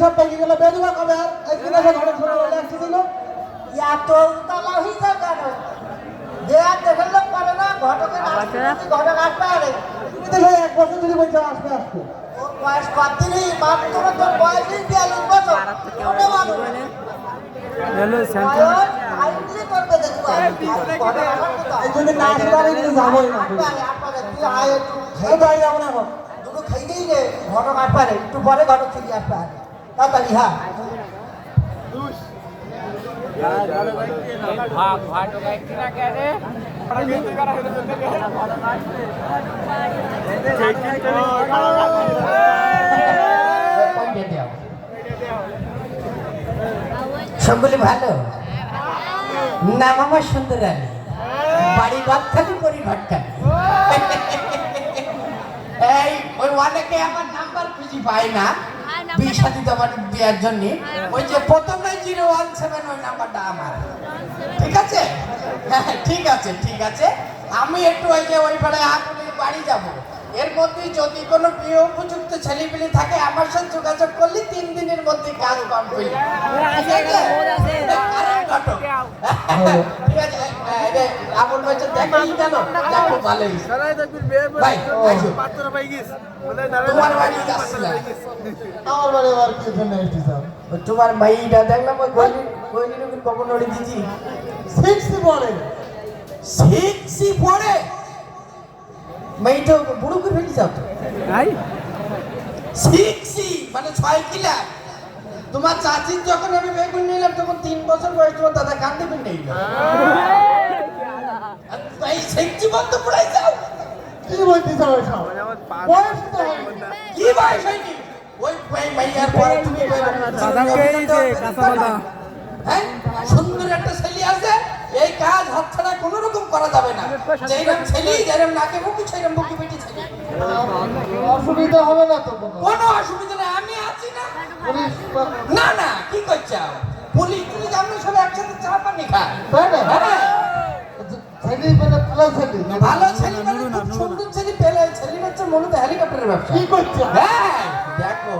সব পেয়ে গেল বেদুয়া কবে আর একদিন এসে ঘরে ছোট বলে আসছিল এত উতলা হইছে কেন দেয়া দেখেন লোক পারে না ঘটকের ঘটক আসবে আরে তুমি তো সেই 1 বছর ধরে বলছো আসবে আসবে ওর বয়স কত দিনই মাত্র তোর বয়সই 42 বছর ওটা মানুষ হ্যালো বয়স আইনলি করবে দেখো এই জন্য না আসলে আর একদিন যাবোই না তুই আয় একটু এই ভাই যাবো না এখন দুটো খাই দিই রে ঘটক আসবে রে একটু পরে ঘটক থেকে আসবে আর তাড়াতাড়ি হ্যাঁ সবগুলি ভালো নাম আমার সুন্দরানী বাড়ি বাচ্চালি করি ভটকালি এই ওই অনেকে আমার নাম্বার খুঁজি পায় না বিয়ে সাথী তোমার দেওয়ার জন্য ওই যে প্রথমে 017 ওই নাম্বারটা আমার ঠিক আছে হ্যাঁ ঠিক আছে ঠিক আছে আমি একটু ওই যে ওই বেলায় আগুনের বাড়ি যাব এর মধ্যে যদি কোনো বিয়ে উপযুক্ত ছেলেপিলে থাকে আমার সাথে যোগাযোগ করলে 3 দিনের মধ্যে কাজ কমপ্লিট ঠিক আছে আবুল ভাই দেখাই গেল দেখো ভালোই ভাই তোমার বাড়ি যাচ্ছিলাম আমার বাড়ি আবার কি জন্য এসেছি স্যার তোমার মাইটা দেখলাম ওই গলির উপর কখন ওড়ে দিছি 6 পড়ে 6 পড়ে মাইটা বুড়ো করে ফেলি যাও তো ভাই 6 মানে 6 কিলা তোমার চাচির যখন আমি বেগুন নিলাম তখন 3 বছর বয়স তোমার দাদা কান্দে বেন নেই তাই 6 বন্ধ পড়াই যাও কি বলতে চাও সব বয়স তো হয়নি। কি বয়স হয়নি ওই মাইয়ার পরে তুমি হ্যাঁ সুন্দর একটা ছেলে আছে এই কাজ হাতছাড়া কোনো রকম করা যাবে না যেরকম ছেলে যেরকম নাকে মুখি সেরকম মুখি পেটি ছেলে অসুবিধা হবে না তো কোনো অসুবিধা নেই আমি আছি না পুলিশ না না কি করছাও পুলিশ পুলিশ আমরা সব একসাথে চা পানি খাই তাই না হ্যাঁ ছেলে মানে ভালো ছেলে ভালো ছেলে মানে খুব সুন্দর ছেলে পেলে ছেলে হচ্ছে মূলত হেলিকপ্টারের ব্যবসা কি করছে হ্যাঁ দেখো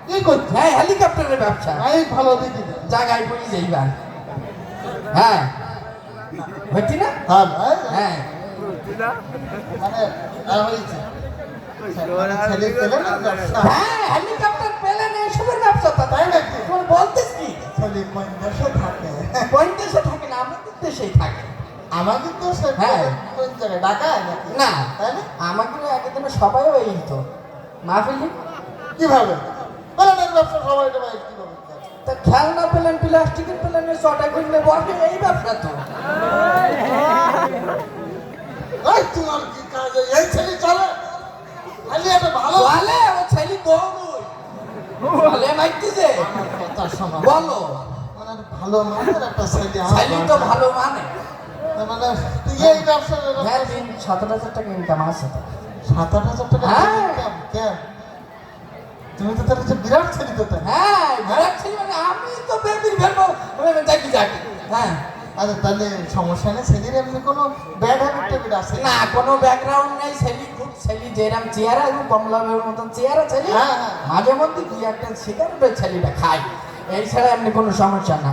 কি করছে হ্যাঁ হেলিকপ্টারের ব্যবসা এই ভালো দেখি জায়গায় পড়ি যাইবা হ্যাঁ হচ্ছে না হ্যাঁ ভাই হ্যাঁ মানে হয়েছে ছেলে পেলে না ব্যবসা হ্যাঁ হেলিকপ্টার পেলে না এসবের ব্যবসা তো তাই না তোমার বলতেছ কি ছেলে কোন দেশে থাকে কোন দেশে থাকে না আমাদের দেশেই থাকে আমাদের তো হ্যাঁ। কোন জায়গায় ঢাকায় নাকি না তাই না আমাকে একদিন সবাই ওই তো মাহফিলি কিভাবে পেলেনের ব্যবসা সবাই এটা ভাই কিভাবে তা খেলনা পেলেন প্লাস্টিকের পেলেনের চটা কিনলে বসে এই ব্যবসা তো এই তোমার কি কাজ এই ছেলে চলে খালি একটা ভালো বলে ও ছেলে দৌড়ুই বলে মাইতেছে কথা শোনো বলো মানে একটা ভালো মানের একটা ছেলে ছেলে তো ভালো মানে মানে তুই এই ব্যবসা হ্যাঁ দিন 17,000 টাকা ইনকাম আছে 7,000 টাকা হ্যাঁ। ইনকাম কেন তুমি তো তাহলে যে বিরাট ছেলে তো তাই হ্যাঁ বিরাট ছেলে মানে আমি তো বেবির ফেলবো যাকি যাকি হ্যাঁ আচ্ছা তাহলে সমস্যা নেই ছেলের এমনি কোনো ব্যাড হ্যাবিট ট্যাবিট আছে না কোনো ব্যাকগ্রাউন্ড নাই ছেলে খুব ছেলে যেরকম চেহারা এবং কমলামের মতন চেহারা ছেলে হ্যাঁ, হ্যাঁ। মাঝে মধ্যে দুই একটা সিগারেট ছেলেটা খায় এই ছাড়া এমনি কোনো সমস্যা না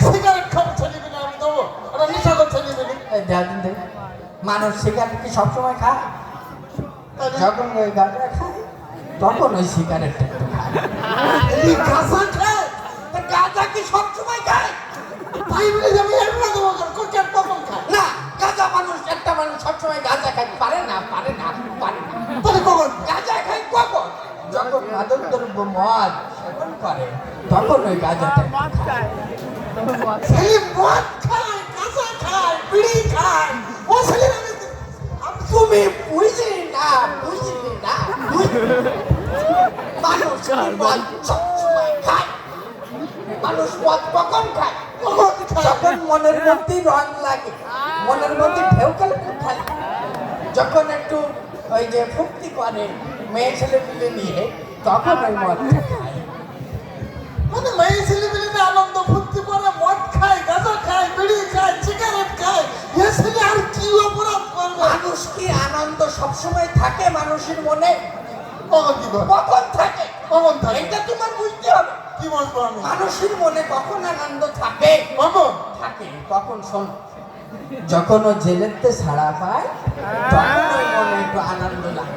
সিগারেট খাবো ছেলে কিনে আমি দেবো ওটা নেশাকর ছেলে কিনে এই দেখ দিন মানুষ সিগারেট কি সবসময় খায় যখন ওই গাঁজা খায় তখন ওই সিগারেটটা একটু খায় এই গাছা খায় তা গাঁজা কি সবসময় খায় তাই বলে যে আমি এমনি দেবো কোকের কখন খায় না গাঁজা মানুষ একটা মানুষ সবসময় গাঁজা খায় পারে না পারে না পারে না তাহলে কখন গাঁজা খায় কখন যখন মাদক দ্রব্য মদ সেবন করে তখন ওই গাঁজাটা খায়। ছেলে মদ খায় গাছা খায় বিড়ি খায় ও ছেলে তুমি বুঝলি না বুঝলি না মানুষ মদ সবসময় খায় মানুষ মদ কখন খায় যখন মনের মধ্যে রং লাগে মনের মধ্যে ঢেউ খেলে খায় যখন একটু ওই যে ফুর্তি করে মেয়ে ছেলে মিলে নিয়ে তখন ওই মদ খায় মানে মেয়ে ছেলে মিলে আনন্দ ফুর্তি করে মদ খায় গাঁজা খায় বিড়ি খায় সিগারেট খায় এ ছেলে আর কি অপরাধ করবে মানুষ কি আনন্দ সবসময় থাকে মানুষের মনে কখন কি করে কখন থাকে কখন থাকে? এটা তোমার বুঝতে হবে। কি বলবো আমি? মানুষের মনে কখন আনন্দ থাকে? কখন? থাকে কখন? শোন, যখন ও জেলেতে ছাড়া পায় তখন ওই মনে একটু আনন্দ লাগে।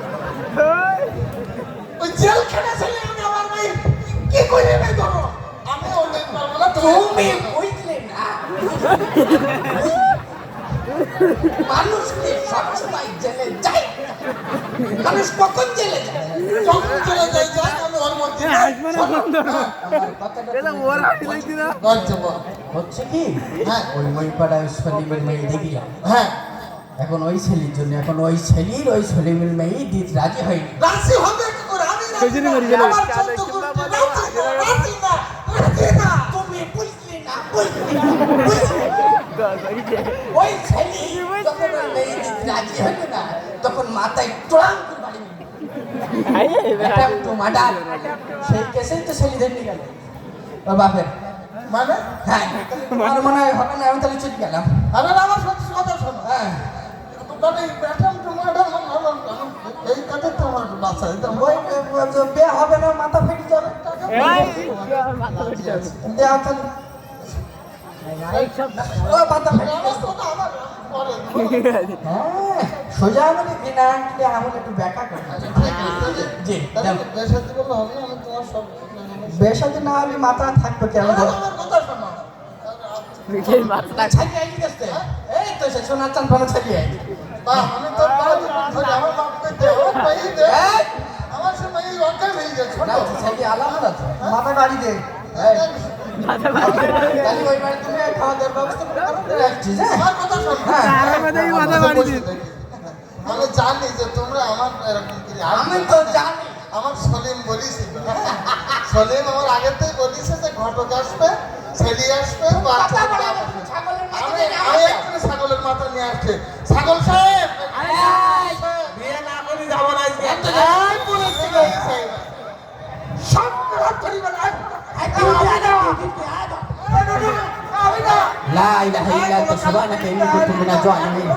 ওই জেলখানা ছেলে আমি আমার মেয়ে কি করে নেই ধরো? আমি অনেক পারবো না তুমি বুঝলে না, মানুষকে সবসময় জেলে যায়। মানুষ কখন জেলে যায়? যখন চলে যাই যাই আমি ওর মধ্যে আমার কথাটা তুমি গল্প বল। হচ্ছে কি, হ্যাঁ। ওই পাড়ায় সলিমের মেয়ে দেখিলাম। হ্যাঁ, এখন ওই ছেলের জন্য, এখন ওই ছেলের ওই সলিমের মেয়ে দিতে রাজি হয়নি। রাজি হবে কি করে? আমি রাজি না। আমার চোদ্দ গোষ্ঠী রাজি না। তুমি বুঝলি না, ওই ছেলে যখন ওই মেয়ে দিতে রাজি হলো না, তখন মাথায় ট্রাং করে বাড়ি তো মাডার। সেই কেসেই তো ছেলেদের নিয়ে গেল ওর বাপের। মানে? হ্যাঁ, আমার মনে হয় হবে না, আমি তাহলে চলে গেলাম। আরে আমার সত্যি কথা শোনো। হ্যাঁ, মানে ব্যাটাম টমাটার এই কাজে তোমার বাচ্চা ওই বিয়ে হবে না, মাথা ফেটে যাবে। দেওয়া তাহলে ও মাথা ফেটে আমার কথা আমার পরে হ্যাঁ, সোজা আমাকে বিনা আঁকলে আমার একটু ব্যাখ্যা করতে জি, যাও। বেশাতি বললে হবে না, আমি তোমার সব বেশাতে না হলে মাথা থাকবে কেমন? আমার কথা শোনো। ছাড়িয়ে আইলি গেছে। এই তো সে সোনার চান ভালো ছাড়িয়ে আইলি। আমি তোর বাড়ি ধরে আমার বাপকে দে ও পাই দে এই! আমার সে মাই অজ্ঞান হয়ে গেছে না, ছাড়িয়ে আলাদা তো। মাথা গাড়ি দে তাহলে ওই বাড়ি তুমি খাওয়া দাওয়ার ব্যবস্থা করে রাখছিস, হ্যাঁ? আমার কথা শোনো। হ্যাঁ। আমি জানি যে তোমরা আমার এরকম কি আমি তো জানি। আমার সলিম বলিছিল সলিম আমার আগের থেকে বলিছে যে ঘটক আসবে, ছেলে আসবে, বাচ্চা কথা বলে আসবে। ছাগলের মাথা আমি নিয়ে আমি আসবে। এক্ষুনি ছাগলের মাথা নিয়ে আসছে। ছাগল সাহেব বিয়ে না করে যাবো না আজকে। এই বলেছি সাহেব সব রাত ধরিবেন لا إله إلا أنت سبحانك إني كنت من الظالمين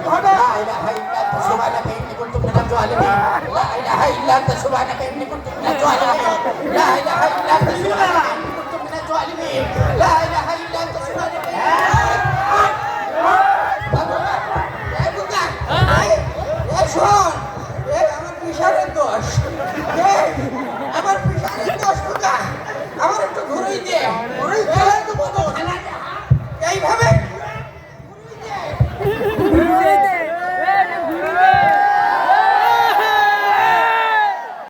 لا إله إلا أنت سبحانك إني كنت من الظالمين لا إله إلا أنت سبحانك إني كنت من الظالمين لا إله إلا أنت سبحانك إني كنت من الظالمين لا إله إلا أنت سبحانك শোন, আমার পিসারের দোষ, আমার পিসারের দোষ কোথায়? আমার একটু ঘুরেই দে, ঘুরে